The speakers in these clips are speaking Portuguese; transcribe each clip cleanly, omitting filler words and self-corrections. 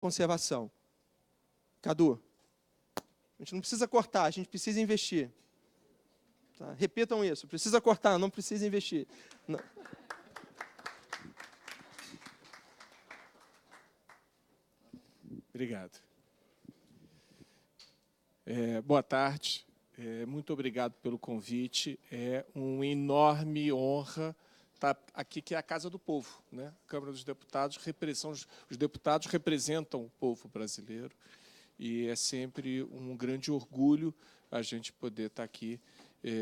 conservação. Cadu, a gente não precisa cortar, a gente precisa investir. Tá? Repitam isso, precisa cortar, não precisa investir. Não. Obrigado. Boa tarde, muito obrigado pelo convite. É uma enorme honra estar aqui, que é a Casa do Povo, né? A Câmara dos Deputados, os deputados representam o povo brasileiro e é sempre um grande orgulho a gente poder estar aqui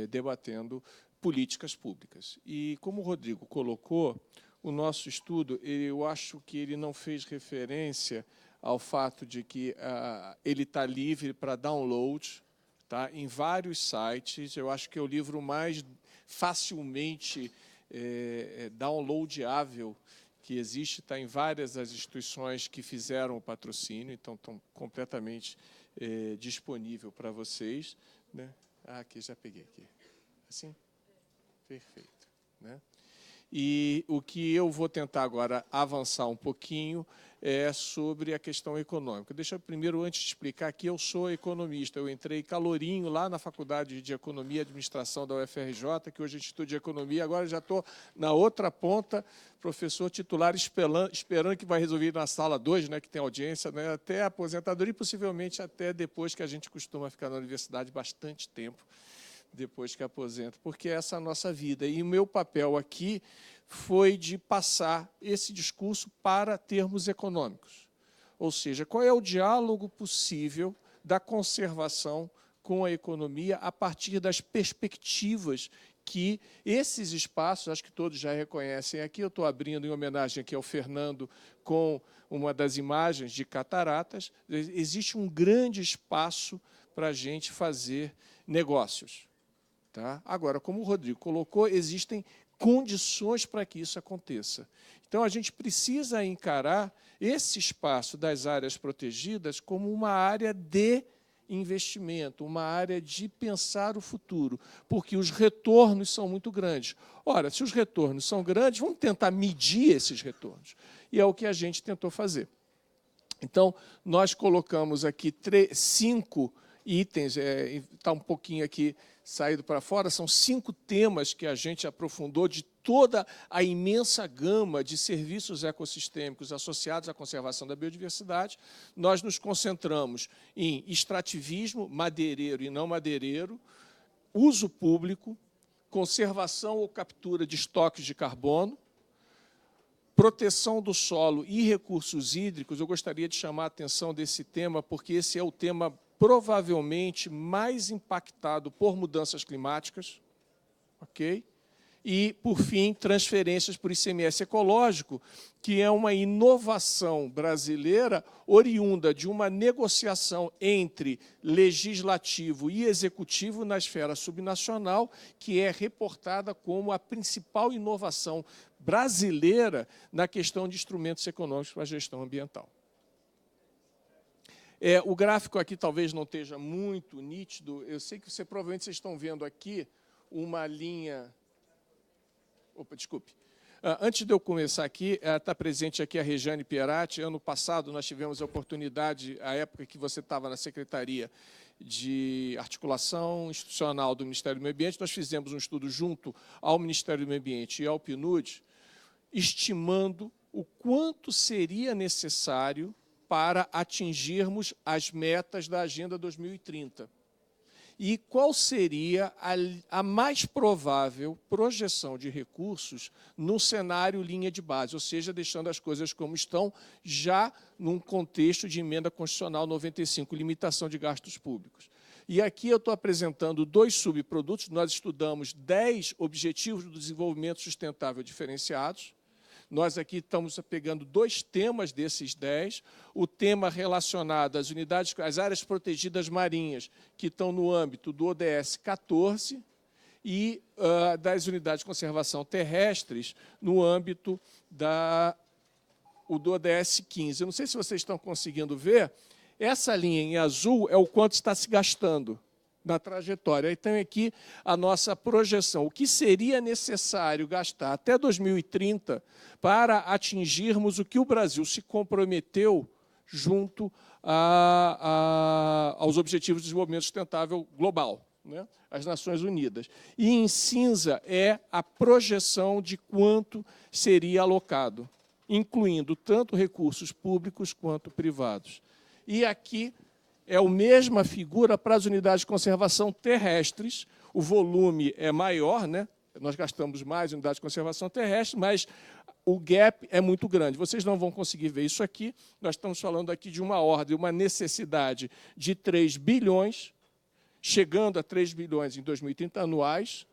debatendo políticas públicas. E, como o Rodrigo colocou, o nosso estudo, eu acho que ele não fez referência ao fato de que ele está livre para download, tá, em vários sites. Eu acho que é o livro mais facilmente downloadável que existe, está em várias das instituições que fizeram o patrocínio, então estão completamente disponível para vocês, né? Aqui, já peguei aqui. Assim? Perfeito. Né? E o que eu vou tentar agora avançar um pouquinho é sobre a questão econômica. Deixa eu primeiro, antes de explicar, que eu sou economista. Eu entrei calorinho lá na Faculdade de Economia e Administração da UFRJ, que hoje é Instituto de Economia, agora já estou na outra ponta, professor titular, esperando que vai resolver na sala 2, né, que tem audiência, né, até a aposentadoria e possivelmente até depois, que a gente costuma ficar na universidade bastante tempo, depois que aposenta, porque essa é a nossa vida. E o meu papel aqui foi de passar esse discurso para termos econômicos. Ou seja, qual é o diálogo possível da conservação com a economia a partir das perspectivas que esses espaços, acho que todos já reconhecem aqui, eu estou abrindo em homenagem aqui ao Fernando com uma das imagens de cataratas, existe um grande espaço para a gente fazer negócios. Tá? Agora, como o Rodrigo colocou, existem condições para que isso aconteça. Então, a gente precisa encarar esse espaço das áreas protegidas como uma área de investimento, uma área de pensar o futuro, porque os retornos são muito grandes. Ora, se os retornos são grandes, vamos tentar medir esses retornos. E é o que a gente tentou fazer. Então, nós colocamos aqui 5 itens, está um pouquinho aqui saído para fora, são 5 temas que a gente aprofundou de toda a imensa gama de serviços ecossistêmicos associados à conservação da biodiversidade. Nós nos concentramos em extrativismo, madeireiro e não madeireiro, uso público, conservação ou captura de estoques de carbono, proteção do solo e recursos hídricos. Eu gostaria de chamar a atenção desse tema, porque esse é o tema provavelmente mais impactado por mudanças climáticas, ok? E, por fim, transferências por ICMS ecológico, que é uma inovação brasileira oriunda de uma negociação entre legislativo e executivo na esfera subnacional, que é reportada como a principal inovação brasileira na questão de instrumentos econômicos para a gestão ambiental. O gráfico aqui talvez não esteja muito nítido. Eu sei que provavelmente vocês estão vendo aqui uma linha... Opa, desculpe. Antes de eu começar aqui, está presente aqui a Rejane Pierati. Ano passado nós tivemos a oportunidade, a época que você estava na Secretaria de Articulação Institucional do Ministério do Meio Ambiente, nós fizemos um estudo junto ao Ministério do Meio Ambiente e ao PNUD, estimando o quanto seria necessário para atingirmos as metas da Agenda 2030. E qual seria a mais provável projeção de recursos no cenário linha de base, ou seja, deixando as coisas como estão, já num contexto de emenda constitucional 95, limitação de gastos públicos. E aqui eu estou apresentando 2 subprodutos. Nós estudamos 10 Objetivos do Desenvolvimento Sustentável Diferenciados. Nós aqui estamos pegando 2 temas desses 10, o tema relacionado às unidades, às áreas protegidas marinhas, que estão no âmbito do ODS 14, e das unidades de conservação terrestres, no âmbito do ODS 15. Eu não sei se vocês estão conseguindo ver, essa linha em azul é o quanto está se gastando na trajetória. Então, aqui a nossa projeção, o que seria necessário gastar até 2030 para atingirmos o que o Brasil se comprometeu junto aos Objetivos de Desenvolvimento Sustentável Global, né? As Nações Unidas. E em cinza é a projeção de quanto seria alocado, incluindo tanto recursos públicos quanto privados. E aqui é a mesma figura para as unidades de conservação terrestres. O volume é maior, né? Nós gastamos mais em unidades de conservação terrestre, mas o gap é muito grande. Vocês não vão conseguir ver isso aqui. Nós estamos falando aqui de uma ordem, uma necessidade de 3 bilhões, chegando a 3 bilhões em 2030 anuais,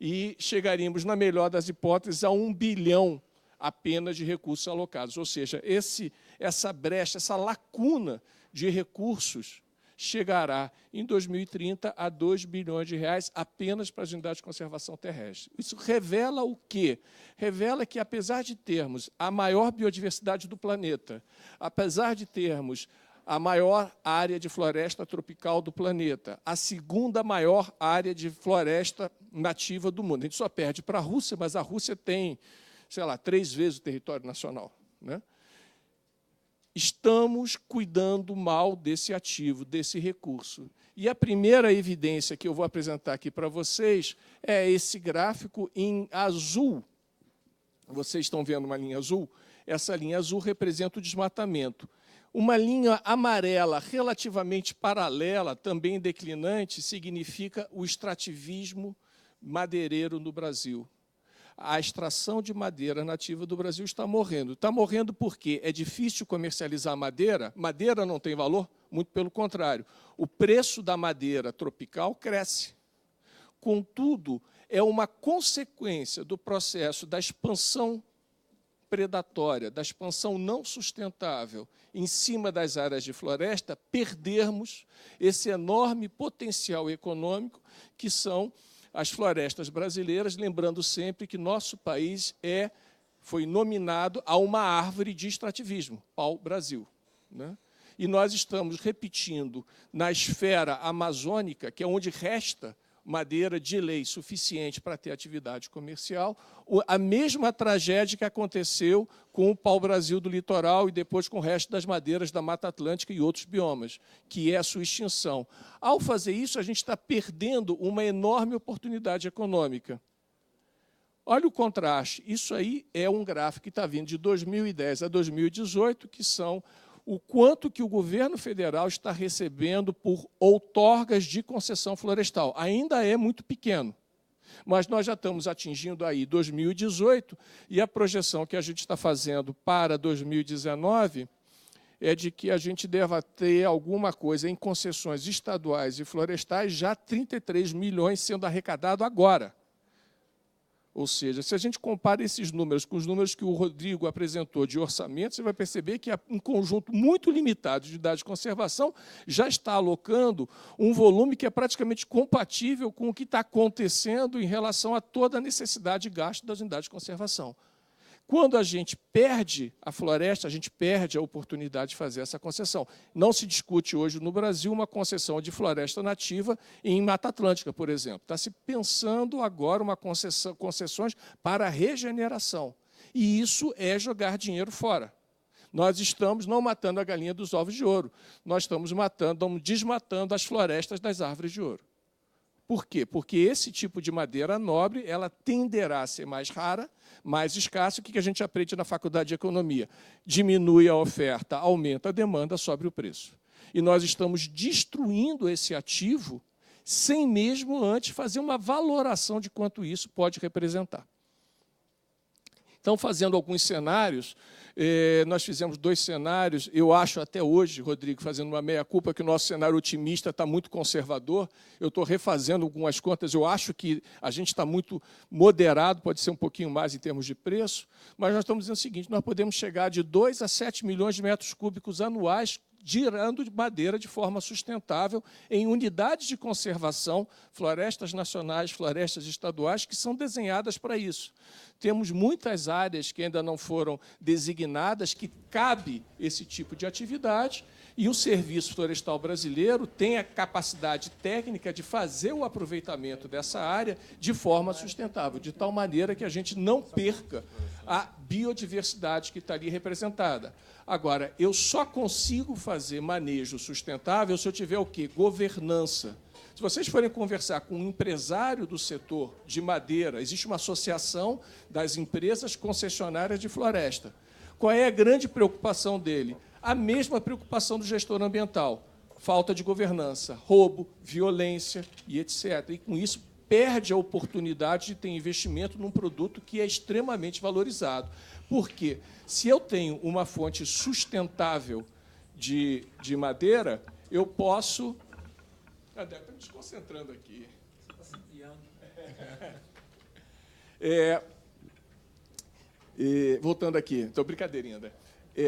e chegaríamos, na melhor das hipóteses, a 1 bilhão apenas de recursos alocados. Ou seja, essa brecha, essa lacuna de recursos chegará, em 2030, a 2 bilhões de reais apenas para as unidades de conservação terrestre. Isso revela o quê? Revela que, apesar de termos a maior biodiversidade do planeta, apesar de termos a maior área de floresta tropical do planeta, a segunda maior área de floresta nativa do mundo. A gente só perde para a Rússia, mas a Rússia tem, sei lá, 3 vezes o território nacional, né? Estamos cuidando mal desse ativo, desse recurso. E a primeira evidência que eu vou apresentar aqui para vocês é esse gráfico em azul. Vocês estão vendo uma linha azul? Essa linha azul representa o desmatamento. Uma linha amarela relativamente paralela, também declinante, significa o extrativismo madeireiro no Brasil. A extração de madeira nativa do Brasil está morrendo. Está morrendo porque é difícil comercializar madeira. Madeira não tem valor? Muito pelo contrário. O preço da madeira tropical cresce. Contudo, é uma consequência do processo da expansão predatória, da expansão não sustentável em cima das áreas de floresta, perdermos esse enorme potencial econômico que são as florestas brasileiras, lembrando sempre que nosso país foi nominado a uma árvore de extrativismo, pau-brasil, né? E nós estamos repetindo na esfera amazônica, que é onde resta madeira de lei suficiente para ter atividade comercial, a mesma tragédia que aconteceu com o pau-brasil do litoral e depois com o resto das madeiras da Mata Atlântica e outros biomas, que é a sua extinção. Ao fazer isso, a gente está perdendo uma enorme oportunidade econômica. Olha o contraste. Isso aí é um gráfico que está vindo de 2010 a 2018, que são o quanto que o governo federal está recebendo por outorgas de concessão florestal. Ainda é muito pequeno, mas nós já estamos atingindo aí 2018, e a projeção que a gente está fazendo para 2019 é de que a gente deva ter alguma coisa em concessões estaduais e florestais, já 33 milhões sendo arrecadado agora. Ou seja, se a gente compara esses números com os números que o Rodrigo apresentou de orçamento, você vai perceber que um conjunto muito limitado de unidades de conservação já está alocando um volume que é praticamente compatível com o que está acontecendo em relação a toda a necessidade de gasto das unidades de conservação. Quando a gente perde a floresta, a gente perde a oportunidade de fazer essa concessão. Não se discute hoje no Brasil uma concessão de floresta nativa em Mata Atlântica, por exemplo. Está se pensando agora uma concessões para regeneração. E isso é jogar dinheiro fora. Nós estamos não matando a galinha dos ovos de ouro, nós estamos desmatando as florestas das árvores de ouro. Por quê? Porque esse tipo de madeira nobre ela tenderá a ser mais rara, mais escassa. O que a gente aprende na faculdade de economia? Diminui a oferta, aumenta a demanda, sobe o preço. E nós estamos destruindo esse ativo sem mesmo antes fazer uma valoração de quanto isso pode representar. Então, fazendo alguns cenários, nós fizemos 2 cenários. Eu acho até hoje, Rodrigo, fazendo uma meia-culpa, que o nosso cenário otimista está muito conservador. Eu estou refazendo algumas contas. Eu acho que a gente está muito moderado, pode ser um pouquinho mais em termos de preço, mas nós estamos dizendo o seguinte: nós podemos chegar de 2 a 7 milhões de metros cúbicos anuais girando de madeira de forma sustentável em unidades de conservação, florestas nacionais, florestas estaduais, que são desenhadas para isso. Temos muitas áreas que ainda não foram designadas, que cabe esse tipo de atividade, e o Serviço Florestal Brasileiro tem a capacidade técnica de fazer o aproveitamento dessa área de forma sustentável, de tal maneira que a gente não perca a biodiversidade que está ali representada. Agora, eu só consigo fazer manejo sustentável se eu tiver o quê? Governança. Se vocês forem conversar com um empresário do setor de madeira, existe uma associação das empresas concessionárias de floresta. Qual é a grande preocupação dele? A mesma preocupação do gestor ambiental. Falta de governança, roubo, violência e etc. E, com isso, perde a oportunidade de ter investimento num produto que é extremamente valorizado. Por quê? Se eu tenho uma fonte sustentável de madeira, eu posso... Cadê? Estou me desconcentrando aqui. Voltando aqui, então, brincadeirinha, André.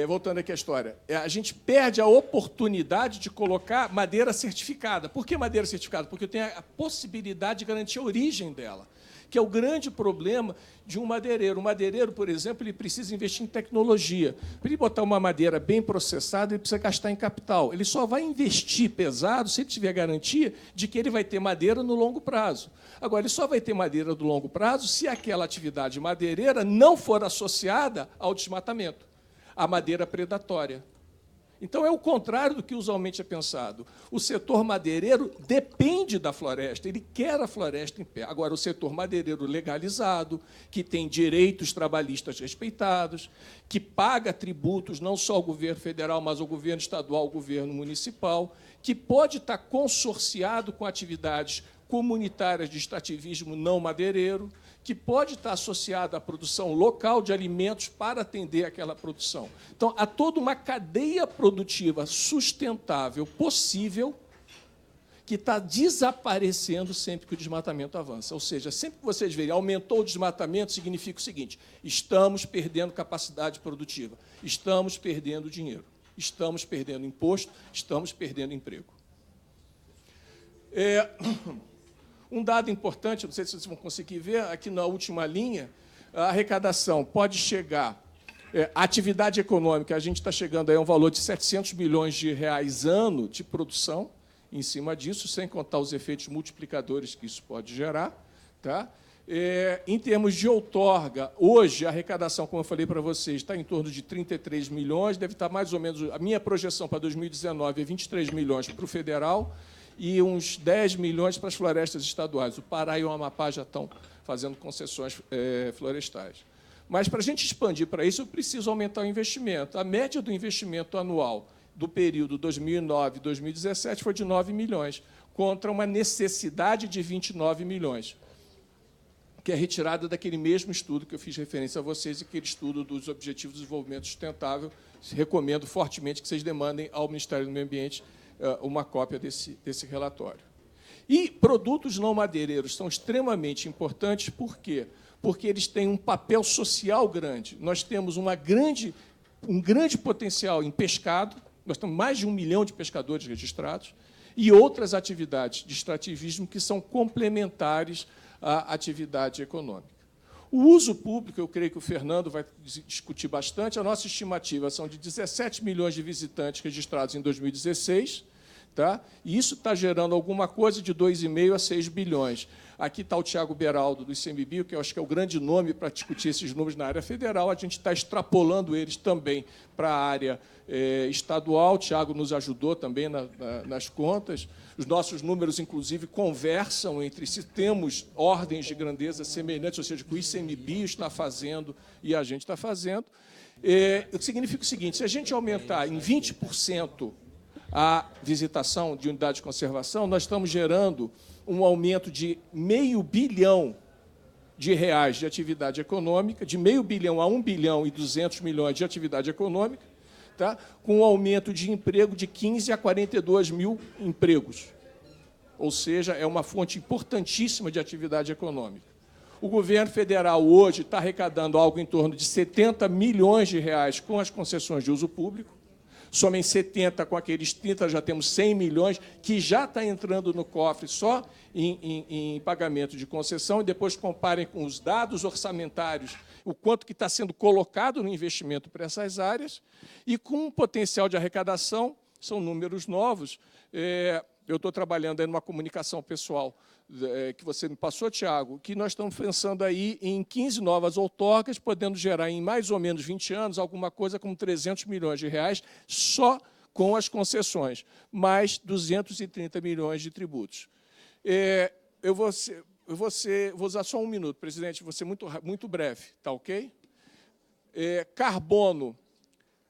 Voltando aqui à história, a gente perde a oportunidade de colocar madeira certificada. Por que madeira certificada? Porque eu tenho a possibilidade de garantir a origem dela, que é o grande problema de um madeireiro. O madeireiro, por exemplo, ele precisa investir em tecnologia. Para ele botar uma madeira bem processada, ele precisa gastar em capital. Ele só vai investir pesado se ele tiver garantia de que ele vai ter madeira no longo prazo. Agora, ele só vai ter madeira do longo prazo se aquela atividade madeireira não for associada ao desmatamento, à madeira predatória. Então, é o contrário do que usualmente é pensado. O setor madeireiro depende da floresta, ele quer a floresta em pé. Agora, o setor madeireiro legalizado, que tem direitos trabalhistas respeitados, que paga tributos não só ao governo federal, mas ao governo estadual, ao governo municipal, que pode estar consorciado com atividades comunitárias de extrativismo não madeireiro, que pode estar associada à produção local de alimentos para atender aquela produção. Então, há toda uma cadeia produtiva sustentável possível que está desaparecendo sempre que o desmatamento avança. Ou seja, sempre que vocês verem aumentou o desmatamento, significa o seguinte: estamos perdendo capacidade produtiva, estamos perdendo dinheiro, estamos perdendo imposto, estamos perdendo emprego. Um dado importante, não sei se vocês vão conseguir ver, aqui na última linha, a arrecadação pode chegar, a atividade econômica, a gente está chegando a um valor de 700 milhões de reais ano de produção em cima disso, sem contar os efeitos multiplicadores que isso pode gerar. Tá? Em termos de outorga, hoje a arrecadação, como eu falei para vocês, está em torno de 33 milhões, deve estar mais ou menos, a minha projeção para 2019 é 23 milhões para o federal, e uns 10 milhões para as florestas estaduais. O Pará e o Amapá já estão fazendo concessões florestais. Mas, para a gente expandir para isso, eu preciso aumentar o investimento. A média do investimento anual do período 2009 e 2017 foi de 9 milhões, contra uma necessidade de 29 milhões, que é retirada daquele mesmo estudo que eu fiz referência a vocês, aquele estudo dos Objetivos de Desenvolvimento Sustentável. Recomendo fortemente que vocês demandem ao Ministério do Meio Ambiente uma cópia desse relatório. E produtos não madeireiros são extremamente importantes, por quê? Porque eles têm um papel social grande. Nós temos um grande potencial em pescado, nós temos mais de 1 milhão de pescadores registrados, e outras atividades de extrativismo que são complementares à atividade econômica. O uso público, eu creio que o Fernando vai discutir bastante, a nossa estimativa são de 17 milhões de visitantes registrados em 2016, tá? E isso está gerando alguma coisa de 2,5 a 6 bilhões. Aqui está o Tiago Beraldo, do ICMBio, que eu acho que é o grande nome para discutir esses números na área federal. A gente está extrapolando eles também para a área estadual. O Tiago nos ajudou também nas contas. Os nossos números, inclusive, conversam entre si. Temos ordens de grandeza semelhantes, ou seja, que o ICMBio está fazendo e a gente está fazendo. Significa o seguinte: se a gente aumentar em 20% a visitação de unidade de conservação, nós estamos gerando um aumento de R$500 bilhão de atividade econômica, de R$500 bilhão a 1 bilhão e 200 milhões de atividade econômica, tá? Com um aumento de emprego de 15 a 42 mil empregos. Ou seja, é uma fonte importantíssima de atividade econômica. O governo federal hoje está arrecadando algo em torno de 70 milhões de reais com as concessões de uso público. somem 70 com aqueles 30, já temos 100 milhões, que já está entrando no cofre só em pagamento de concessão, e depois comparem com os dados orçamentários, o quanto que está sendo colocado no investimento para essas áreas, e com um potencial de arrecadação, são números novos. Eu estou trabalhando aí numa comunicação pessoal que você me passou, Tiago, que nós estamos pensando aí em 15 novas outorgas, podendo gerar em mais ou menos 20 anos alguma coisa como 300 milhões de reais só com as concessões, mais 230 milhões de tributos. Vou usar só um minuto, presidente, vou ser muito breve, tá ok? Carbono.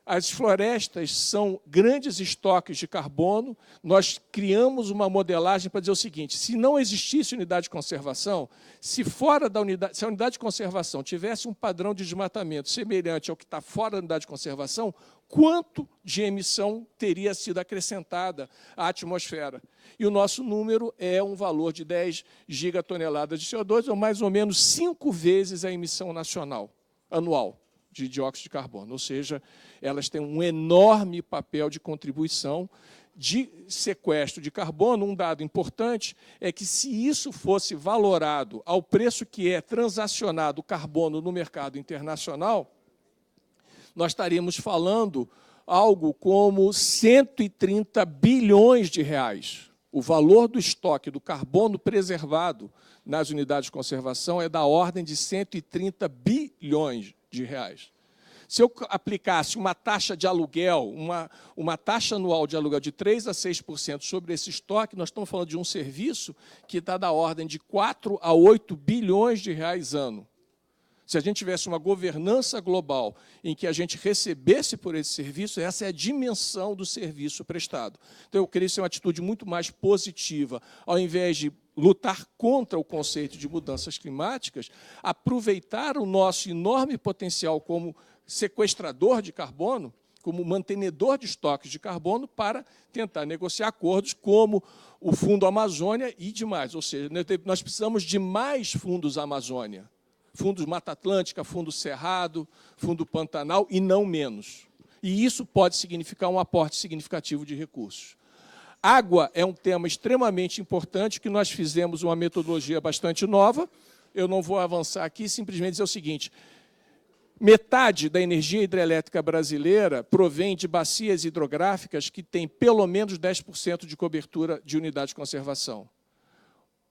As florestas são grandes estoques de carbono. Nós criamos uma modelagem para dizer o seguinte: se não existisse unidade de conservação, se a unidade de conservação tivesse um padrão de desmatamento semelhante ao que está fora da unidade de conservação, quanto de emissão teria sido acrescentada à atmosfera? E o nosso número é um valor de 10 gigatoneladas de CO2, ou mais ou menos 5 vezes a emissão nacional anual de dióxido de carbono, ou seja, elas têm um enorme papel de contribuição de sequestro de carbono. Um dado importante é que, se isso fosse valorado ao preço que é transacionado o carbono no mercado internacional, nós estaríamos falando algo como 130 bilhões de reais. O valor do estoque do carbono preservado nas unidades de conservação é da ordem de 130 bilhões de reais. Se eu aplicasse uma taxa de aluguel, uma taxa anual de aluguel de 3% a 6% sobre esse estoque, nós estamos falando de um serviço que está da ordem de 4 a 8 bilhões de reais ano. Se a gente tivesse uma governança global em que a gente recebesse por esse serviço, essa é a dimensão do serviço prestado. Então, eu queria ser uma atitude muito mais positiva, ao invés de lutar contra o conceito de mudanças climáticas, aproveitar o nosso enorme potencial como sequestrador de carbono, como mantenedor de estoques de carbono, para tentar negociar acordos como o Fundo Amazônia e demais. Ou seja, nós precisamos de mais fundos Amazônia, fundos Mata Atlântica, Fundo Cerrado, Fundo Pantanal, e não menos. E isso pode significar um aporte significativo de recursos. Água é um tema extremamente importante, que nós fizemos uma metodologia bastante nova. Eu não vou avançar aqui, simplesmente dizer o seguinte: metade da energia hidrelétrica brasileira provém de bacias hidrográficas que têm pelo menos 10% de cobertura de unidade de conservação.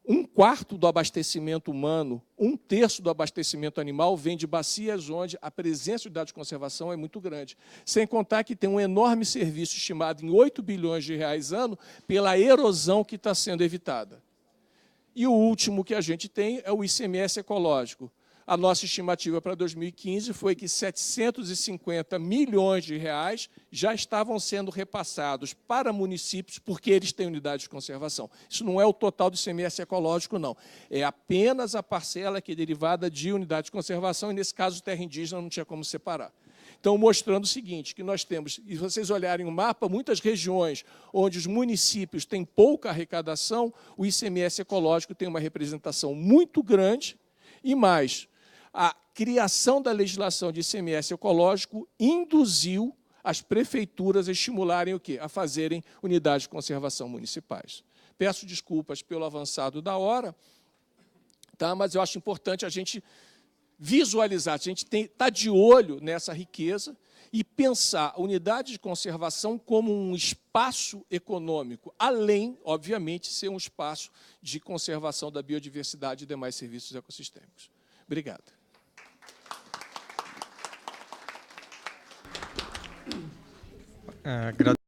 1/4 do abastecimento humano, 1/3 do abastecimento animal vem de bacias onde a presença de unidade de conservação é muito grande. Sem contar que tem um enorme serviço estimado em 8 bilhões de reais ano pela erosão que está sendo evitada. E o último que a gente tem é o ICMS ecológico. A nossa estimativa para 2015 foi que 750 milhões de reais já estavam sendo repassados para municípios porque eles têm unidade de conservação. Isso não é o total do ICMS ecológico, não. É apenas a parcela que é derivada de unidade de conservação, e, nesse caso, terra indígena não tinha como separar. Então, mostrando o seguinte, que nós temos, e se vocês olharem o mapa, muitas regiões onde os municípios têm pouca arrecadação, o ICMS ecológico tem uma representação muito grande, e mais, a criação da legislação de ICMS ecológico induziu as prefeituras a estimularem o quê? A fazerem unidades de conservação municipais. Peço desculpas pelo avançado da hora, tá? Mas eu acho importante a gente visualizar, a gente está de olho nessa riqueza e pensar a unidade de conservação como um espaço econômico, além, obviamente, de ser um espaço de conservação da biodiversidade e demais serviços ecossistêmicos. Obrigado.